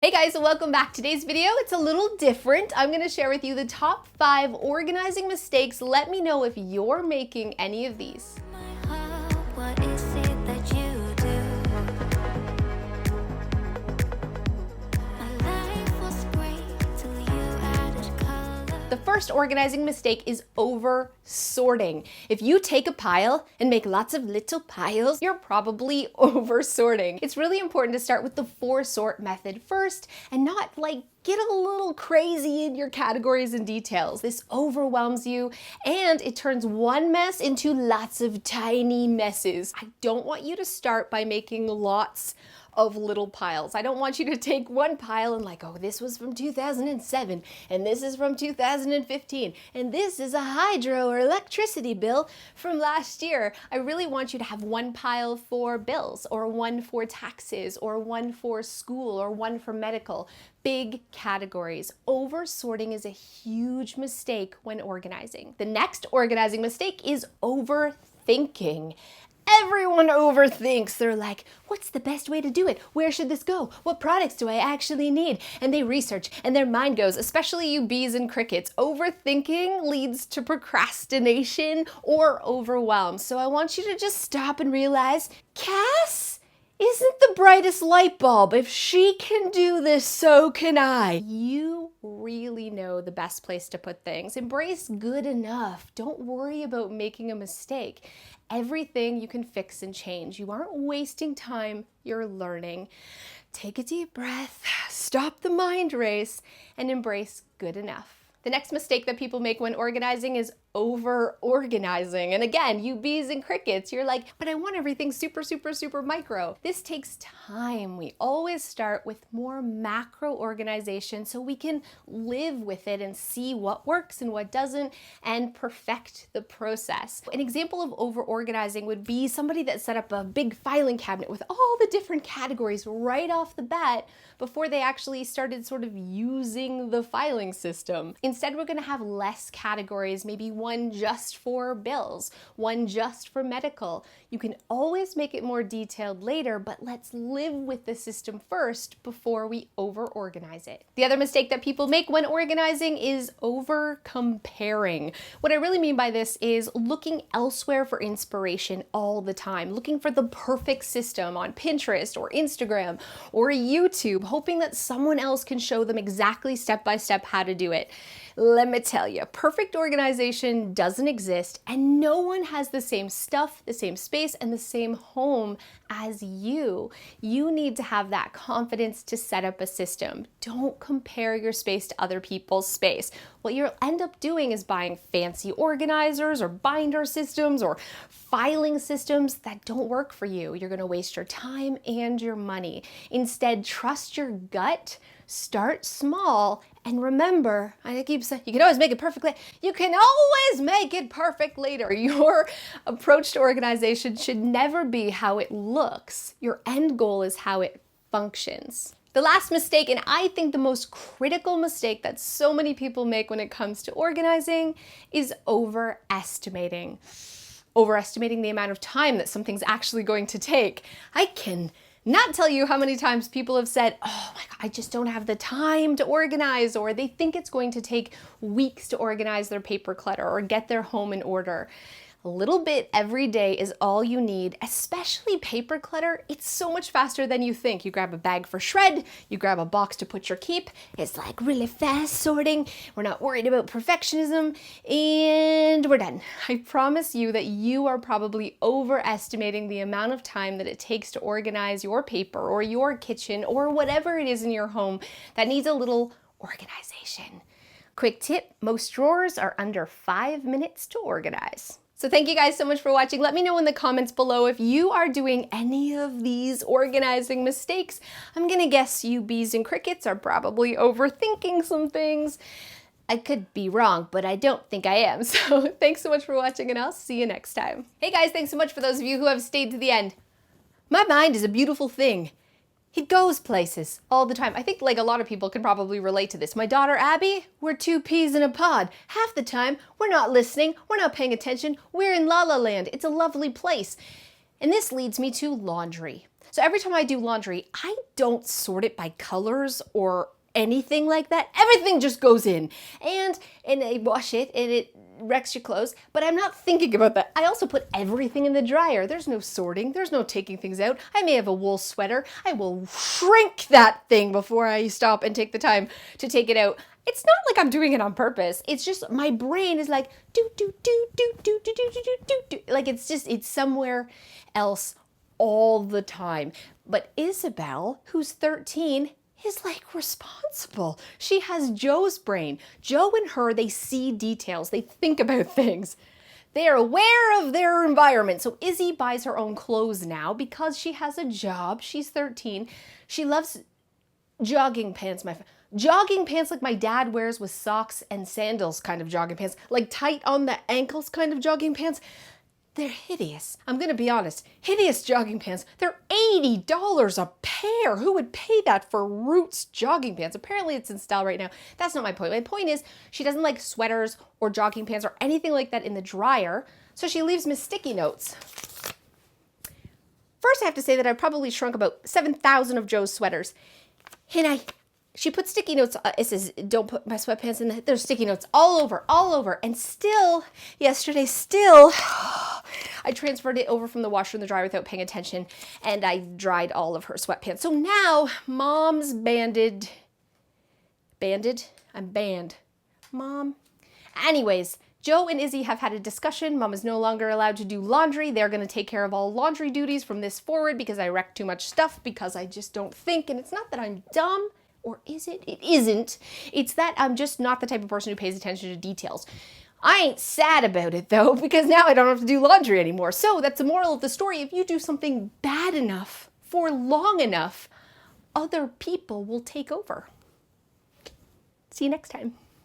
Hey guys, welcome back. Today's video, it's a little different. I'm going to share with you the top 5 organizing mistakes. Let me know if you're making any of these. The first organizing mistake is over sorting. If you take a pile and make lots of little piles, you're probably over sorting. It's really important to start with the 4-sort method first and not get a little crazy in your categories and details. This overwhelms you and it turns one mess into lots of tiny messes. I don't want you to start by making lots of little piles. I don't want you to take one pile and oh, this was from 2007 and this is from 2015 and this is a hydro or electricity bill from last year. I really want you to have one pile for bills, or one for taxes, or one for school, or one for medical. Big categories. Over sorting is a huge mistake when organizing. The next organizing mistake is overthinking. Everyone overthinks. They're like, what's the best way to do it? Where should this go? What products do I actually need? And they research and their mind goes, especially you bees and crickets. Overthinking leads to procrastination or overwhelm. So I want you to just stop and realize, Cass isn't the brightest light bulb. If she can do this, so can I. You really know the best place to put things. Embrace good enough. Don't worry about making a mistake. Everything you can fix and change. You aren't wasting time, you're learning. Take a deep breath, stop the mind race, and embrace good enough. The next mistake that people make when organizing is over-organizing. And again, you bees and crickets, you're like, but I want everything super, super, super micro. This takes time. We always start with more macro organization so we can live with it and see what works and what doesn't and perfect the process. An example of over-organizing would be somebody that set up a big filing cabinet with all the different categories right off the bat before they actually started sort of using the filing system. Instead, we're gonna have less categories, maybe one just for bills, one just for medical. You can always make it more detailed later, but let's live with the system first before we over-organize it. The other mistake that people make when organizing is over-comparing. What I really mean by this is looking elsewhere for inspiration all the time, looking for the perfect system on Pinterest or Instagram or YouTube, hoping that someone else can show them exactly step by step how to do it. Let me tell you, perfect organization doesn't exist, and no one has the same stuff, the same space, and the same home as you. You need to have that confidence to set up a system. Don't compare your space to other people's space. What you'll end up doing is buying fancy organizers or binder systems or filing systems that don't work for you. You're going to waste your time and your money. Instead, trust your gut. Start small, and remember, I keep saying, you can always make it perfect later. You can always make it perfect later. Your approach to organization should never be how it looks. Your end goal is how it functions. The last mistake, and I think the most critical mistake that so many people make when it comes to organizing, is overestimating. Overestimating the amount of time that something's actually going to take. I can not tell you how many times people have said, oh my God, I just don't have the time to organize, or they think it's going to take weeks to organize their paper clutter or get their home in order. A little bit every day is all you need, especially paper clutter. It's so much faster than you think. You grab a bag for shred, you grab a box to put your keep. It's really fast sorting. We're not worried about perfectionism, and we're done. I promise you that you are probably overestimating the amount of time that it takes to organize your paper or your kitchen or whatever it is in your home that needs a little organization. Quick tip, most drawers are under 5 minutes to organize. So thank you guys so much for watching. Let me know in the comments below if you are doing any of these organizing mistakes. I'm gonna guess you bees and crickets are probably overthinking some things. I could be wrong, but I don't think I am. So thanks so much for watching, and I'll see you next time. Hey guys, thanks so much for those of you who have stayed to the end. My mind is a beautiful thing. It goes places all the time. I think a lot of people can probably relate to this. My daughter Abby, we're 2 peas in a pod. Half the time, we're not listening, we're not paying attention, we're in La La Land. It's a lovely place. And this leads me to laundry. So every time I do laundry, I don't sort it by colors or anything like that. Everything just goes in and I wash it and it wrecks your clothes, but I'm not thinking about that. I also put everything in the dryer. There's no sorting. There's no taking things out. I may have a wool sweater. I will shrink that thing before I stop and take the time to take it out. It's not like I'm doing it on purpose. It's just my brain is like do do do do do do do do do do. Like it's somewhere else all the time. But Isabel, who's 13, is like responsible. She has Joe's brain. Joe and her, they see details. They think about things. They are aware of their environment. So Izzy buys her own clothes now because she has a job. She's 13. She loves jogging pants, jogging pants like my dad wears with socks and sandals kind of jogging pants, like tight on the ankles kind of jogging pants. They're hideous. I'm going to be honest. Hideous jogging pants. They're $80 a pair. Who would pay that for Roots jogging pants? Apparently it's in style right now. That's not my point. My point is she doesn't like sweaters or jogging pants or anything like that in the dryer, so she leaves me sticky notes. First, I have to say that I've probably shrunk about 7,000 of Joe's sweaters. And she put sticky notes, it says, don't put my sweatpants in there. There's sticky notes all over. And still, yesterday, I transferred it over from the washer in the dryer without paying attention, and I dried all of her sweatpants. So now, Mom's banded? I'm banned. Mom? Anyways, Joe and Izzy have had a discussion. Mom is no longer allowed to do laundry. They're going to take care of all laundry duties from this forward because I wreck too much stuff, because I just don't think. And it's not that I'm dumb. Or is it? It isn't. It's that I'm just not the type of person who pays attention to details. I ain't sad about it though, because now I don't have to do laundry anymore. So that's the moral of the story. If you do something bad enough for long enough, other people will take over. See you next time.